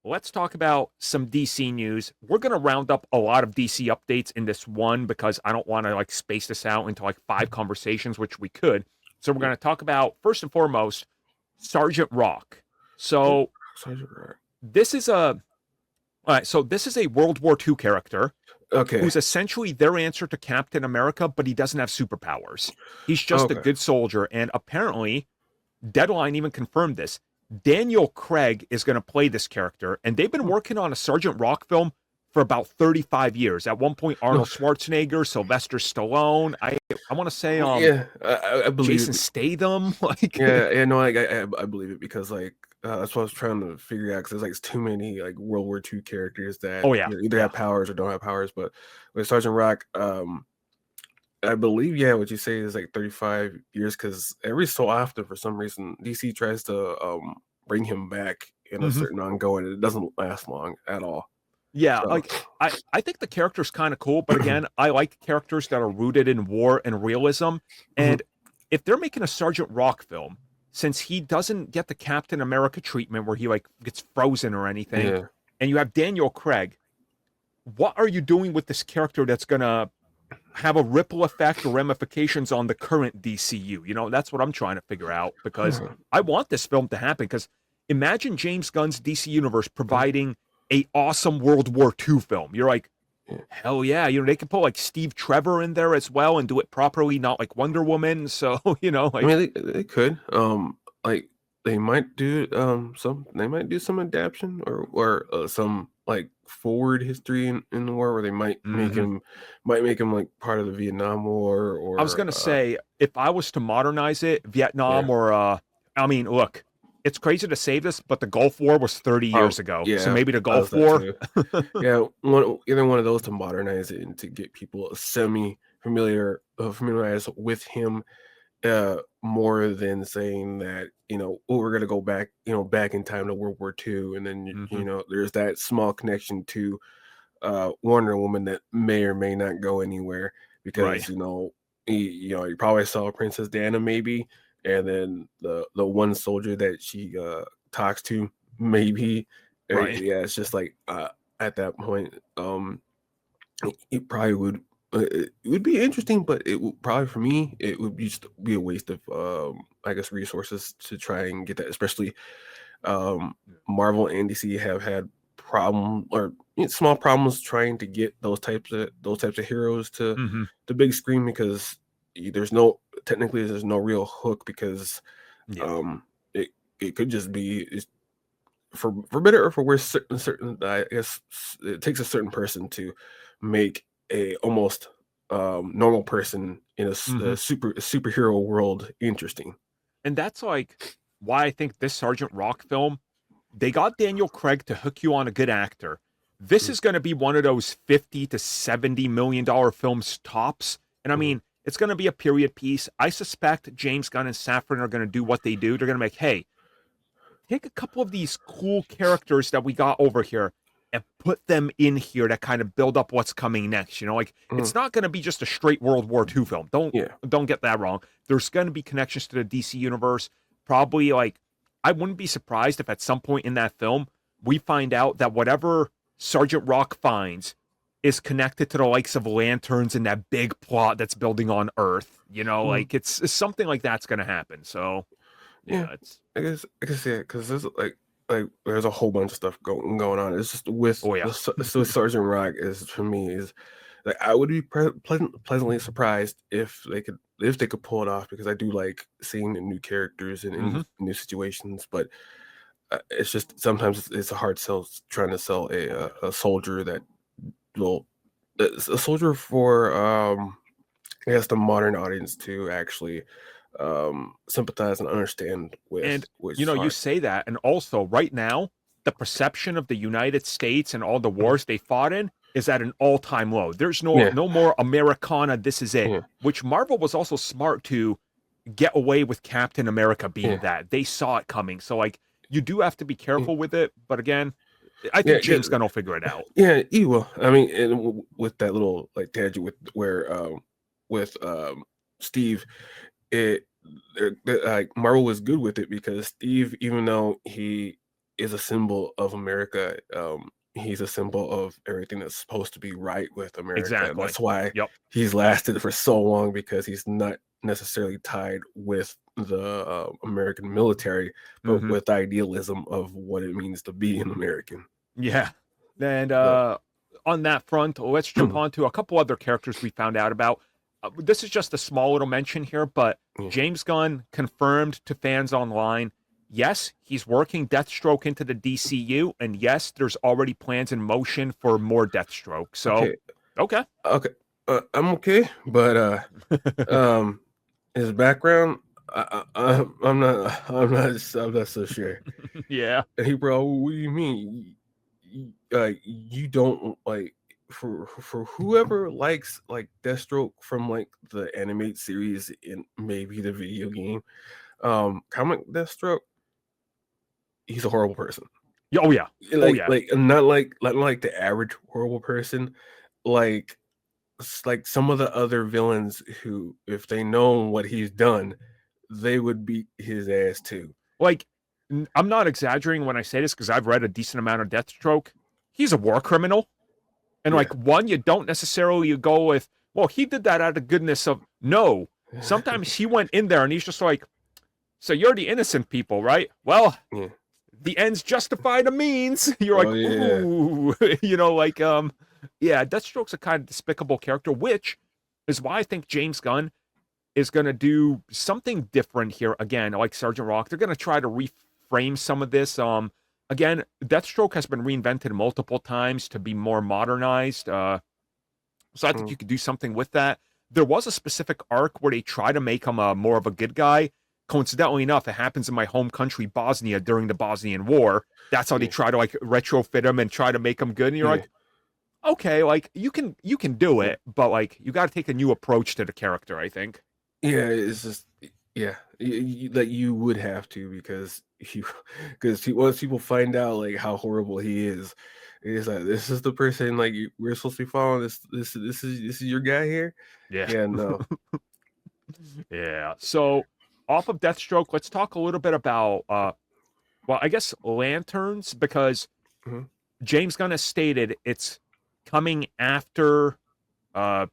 let's talk about some DC news. We're going to round up a lot of DC updates in this one because I don't want to like space this out into like five conversations, which we could. So we're going to talk about first and foremost Sergeant Rock. So this is a all right, so this is a World War II character Okay. who's essentially their answer to Captain America, but he doesn't have superpowers. He's just a Okay. good soldier, and apparently Deadline even confirmed this. Daniel Craig is going to play this character, and they've been working on a Sergeant Rock film for about 35 years. At one point, Arnold Schwarzenegger, Sylvester Stallone, I want to say Yeah, I believe Jason it. Statham, like Yeah, no, I believe it because that's what I was trying to figure out because there's like too many like World War II characters that oh yeah, either yeah. have powers or don't have powers. But with Sergeant Rock, I believe what you say is like 35 years because every so often for some reason DC tries to bring him back in a Mhm. certain ongoing. And it doesn't last long at all. Yeah, So like I think the character's kind of cool, but again, I like characters that are rooted in war and realism. mhm, And if they're making a Sergeant Rock film, since he doesn't get the Captain America treatment where he like gets frozen or anything, yeah, and you have Daniel Craig, what are you doing with this character that's gonna have a ripple effect or ramifications on the current DCU? You know, that's what I'm trying to figure out because I want this film to happen. Because imagine James Gunn's DC universe providing a awesome World War II film. You're like, yeah. hell yeah, you know, they can put like Steve Trevor in there as well and do it properly, not like Wonder Woman. So, you know, I like, mean, they could, like, they might do some adaptation or some, like, forward history in the war where they mhm. might make him, like, part of the Vietnam War I was or, gonna say, if I was to modernize it, yeah. Vietnam or I mean, look, it's crazy to say this, but the Gulf War was 30 Oh, years ago. So yeah, maybe the does Gulf that War. too. Yeah, either one of those to modernize it and to get people familiarized with him more than saying that, "Oh, we're gonna go back, back in time to World War II," and then, Mhm. there's that small connection to, Wonder Woman that may or may not go anywhere Right. because, you probably saw Princess Diana maybe, and then the one soldier that she, talks to maybe, Right. yeah, it's just like, at that point, it probably it would be interesting, but it would probably for me, it would just be a waste of, I guess, resources to try and get that, especially, Marvel and DC have had small problems trying to get those types of heroes to Mhm. the big screen because there's no real hook because, Yeah. um, it it could just be for better or for worse, certain I guess it takes a certain person to make a almost normal person in a Mhm. superhero world interesting. And that's like why I think this Sergeant Rock film, they got Daniel Craig to hook you on a good actor. This Mm, is going to be one of those 50 to 70 million dollar films tops. And I mhm. mean, it's going to be a period piece. I suspect James Gunn and Safran are going to do what they do. They're going to make, hey, take a couple of these cool characters that we got over here and put them in here to kind of build up what's coming next. You know, like Mhm. it's not going to be just a straight World War II film. Yeah, Don't get that wrong. There's going to be connections to the DC universe. Probably like I wouldn't be surprised if at some point in that film we find out that whatever Sergeant Rock finds is connected to the likes of Lanterns and that big plot that's building on Earth. You know, mhm. like it's something like that's going to happen. So Yeah. yeah, it's I guess yeah, because there's there's a whole bunch of stuff going on. It's just with oh yeah. with Sergeant Rock is for me is like I would be pleasantly surprised if they could pull it off because I do like seeing the new characters in Hmm. new situations, but it's just sometimes it's a hard sell trying to sell a soldier that will it's a soldier for I guess the modern audience to actually sympathize and understand And with you know, you hard. say that, and also right now, the perception of the United States and all the wars they fought in is at an all-time low. There's Yeah, no more Americana, this is it. yeah, Which Marvel was also smart to get away with Captain America being yeah, that. They saw it coming. So like you do have to be yeah, careful with it, but again, I yeah, think James Gunn will figure it out. yeah. You will. I mean, and with that little like tangent with Steve, it like Marvel was good with it because Steve, even though he is a symbol of America. He's a symbol of everything that's supposed to be right with America, and Exactly. that's why Yep. he's lasted for so long, because he's not necessarily tied with the American military, but Hmm. with idealism of what it means to be an American. Yeah. And So, on that front, let's jump on to a couple other characters we found out about. This is just a small little mention here, but yeah. James Gunn confirmed to fans online, yes, he's working Deathstroke into the DCU, and yes, there's already plans in motion for more Deathstroke. So, Okay, okay. okay, I'm okay, but um, his background, I'm not so sure. Yeah. And he, bro, what do you mean? You don't like, for whoever likes like Deathstroke from like the animated series and maybe the video game, comic Deathstroke, he's a horrible person. Oh, yeah. Oh, yeah. Not like the average horrible person, like like some of the other villains who, if they know what he's done, they would beat his ass too. Like, I'm not exaggerating when I say this because I've read a decent amount of Deathstroke. He's a war criminal. And Yeah. like one, you don't necessarily go with, well, he did that out of goodness of no. Sometimes he went in there and he's just like, so you're the innocent people, right? Well, Yeah. the ends justify the means. You're Oh like, yeah. ooh, like yeah, Deathstroke's a kind of despicable character, which is why I think James Gunn is gonna do something different here again, like Sergeant Rock. They're gonna try to reframe some of this. Again, Deathstroke has been reinvented multiple times to be more modernized. So I think Mm, you could do something with that. There was a specific arc where they try to make him a more of a good guy. Coincidentally enough, it happens in my home country, Bosnia, during the Bosnian War. That's how they yeah. try to like retrofit him and try to make him good. And you're Yeah. like, okay, like you can do Yeah. it, but like you got to take a new approach to the character. I think. Yeah, it's just, yeah, that you would have to, because you because once people find out like how horrible he is, it's like, this is the person like we're supposed to be following. This is your guy here. Yeah. Yeah, no. Yeah. So off of Deathstroke, let's talk a little bit about well, I guess lanterns, because Mhm. James Gunn has stated it's coming after uh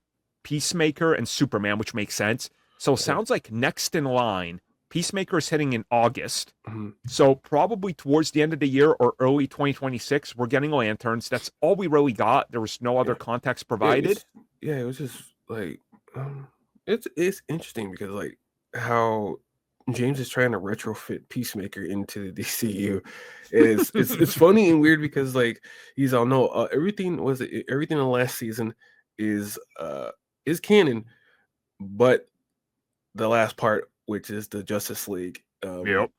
Peacemaker and Superman, which makes sense. So it Okay. sounds like next in line, Peacemaker is hitting in August. Mhm. So probably towards the end of the year or early 2026, we're getting lanterns. That's all we really got. There was no other Yeah, context yeah, provided. it was just like, it's interesting because like how James is trying to retrofit Peacemaker into the DCU. It's funny and weird because like he's all, no, everything in the last season is is canon, but the last part, which is the Justice League Yep.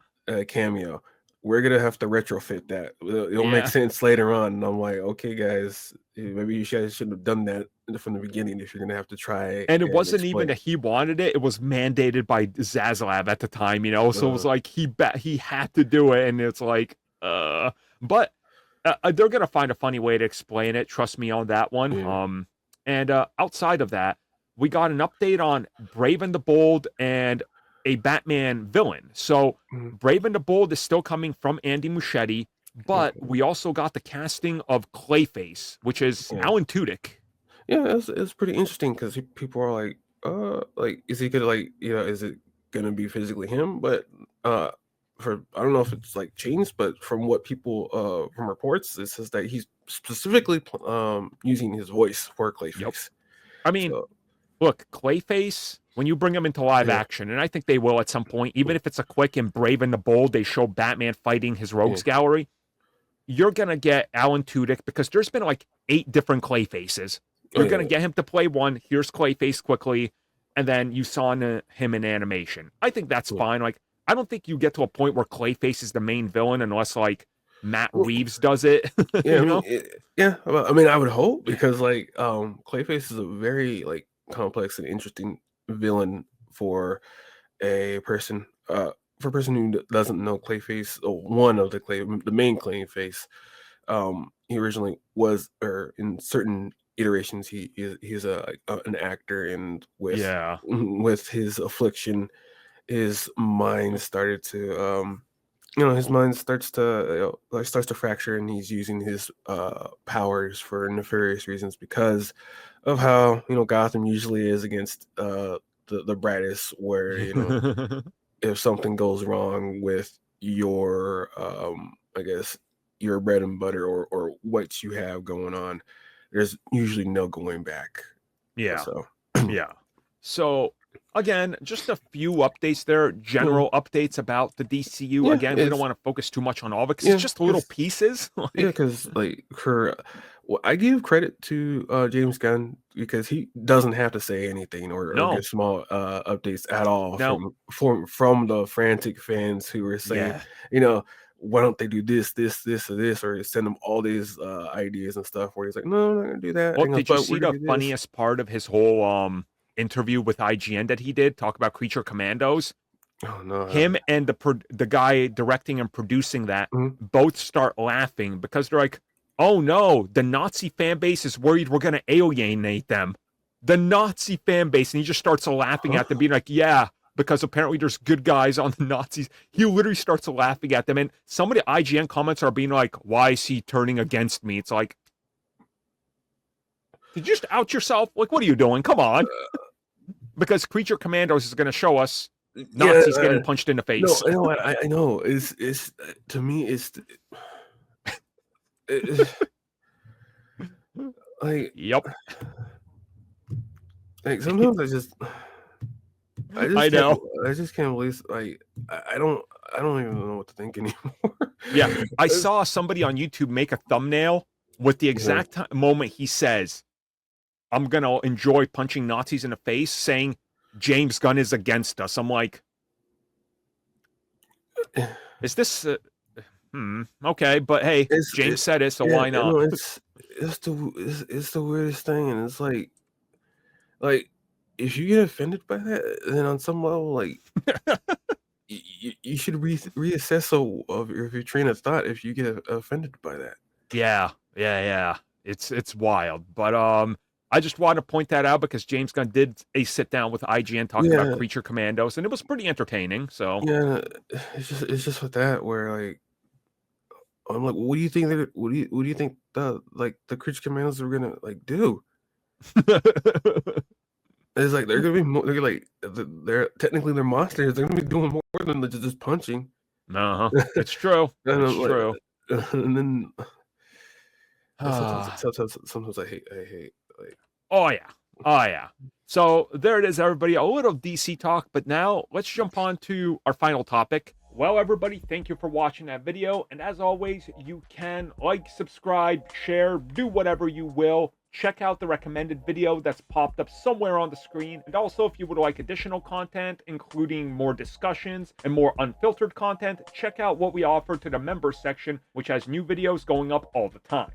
cameo, we're gonna have to retrofit that. It'll make Yeah. sense later on. And I'm like, okay, guys, maybe you guys shouldn't have done that from the beginning if you're gonna have to try And it and wasn't even explain. that he wanted it; it was mandated by Zaslav at the time, So it was Uh, like he had to do it, and it's like, But they're gonna find a funny way to explain it. Trust me on that one. yeah. And outside of that, we got an update on Brave and the Bold and a Batman villain. So Mhm. Brave and the Bold is still coming from Andy Muschietti, but Okay. we also got the casting of Clayface, which is Yeah. Alan Tudyk. Yeah, it's pretty interesting because people are like, is he gonna like, is it gonna be physically him? But uh, for I don't know if it's like changed, but from what people from reports, it says that he's specifically using his voice for Yep. Clayface. I mean, So look, Clayface, when you bring him into live yeah, action, and I think they will at some point, even yeah, if it's a quick and Brave and the Bold, they show Batman fighting his yeah, rogues gallery, you're going to get Alan Tudyk because there's been like 8 different Clayfaces. oh You're going to yeah, get him to play one. Here's Clayface quickly. And then you saw him in animation. I think that's yeah. fine. Like, I don't think you get to a point where Clayface is the main villain unless like Matt Well, Reeves does it, yeah, I mean, yeah. Well, I mean, I would hope, because like Clayface is a very like complex and interesting villain for a person for a person who doesn't know Clayface, or one of the main Clayface. He originally was, or in certain iterations, he's an actor, and with Yeah. with his affliction, his mind started to his mind starts to like starts to fracture, and he's using his powers for nefarious reasons because of how Gotham usually is against the brightest, where if something goes wrong with your I guess your bread and butter, or what you have going on, there's usually no going back. Yeah. So Yeah. So again, just a few updates there, yeah, general updates about the DCU. yeah, Again, we don't it's want to focus too much on all of it because it's yeah, just little pieces. yeah, Like, because like for well, I give credit to James Gunn because he doesn't have to say anything, or no, give small updates at all no, from the frantic fans who are saying, yeah. why don't they do this, or this, or send them all these ideas and stuff, where he's like, no, I'm not gonna do that. Well, And he goes, did you but see we're gonna the do this. funniest part of his whole interview with IGN that he did? Talk about Creature Commandos. Oh no, I Him haven't. and the guy directing and producing that Mhm. both start laughing because they're like, "Oh no, the Nazi fan base is worried we're gonna alienate them." The Nazi fan base, and he just starts laughing Huh? at them, being like, "Yeah." Because apparently there's good guys on the Nazis. He literally starts laughing at them. And some of the IGN comments are being like, why is he turning against me? It's like, did you just out yourself? Like, what are you doing? Come on. Because Creature Commandos is going to show us Yeah, Nazis getting punched in the no, face. I know, I know. It's to me, it, like Yep. like sometimes I I just can't know. I just can't believe, like, I don't even know what to think anymore. Yeah. I It's saw somebody on YouTube make a thumbnail with the yeah. exact moment he says, I'm going to enjoy punching Nazis in the face, saying James Gunn is against us. I'm like, is this. Okay. But hey, It's James said it, so yeah, why not? no, it's the weirdest thing, and it's like, if you get offended by that, then on some level, like, you should reassess of your train of thought if you get offended by that. Yeah. Yeah. Yeah. It's wild. But I just wanted to point that out because James Gunn did a sit down with IGN talking about Yeah, Creature Commandos, and it was pretty entertaining. So yeah, it's just with that where, like, I'm like, what do you think what do you think the Creature Commandos are gonna, like, do? It's like they're gonna be they're like they're technically they're monsters. They're gonna be doing more than just punching. uh-huh. It's true. And It's I'm like, true. and then sometimes Oh sometimes I hate like yeah. Oh yeah. So there it is, everybody. A little DC talk, but now let's jump on to our final topic. Well, everybody, thank you for watching that video. And as always, you can like, subscribe, share, do whatever you will. Check out the recommended video that's popped up somewhere on the screen. And also, if you would like additional content, including more discussions and more unfiltered content, check out what we offer to the members section, which has new videos going up all the time.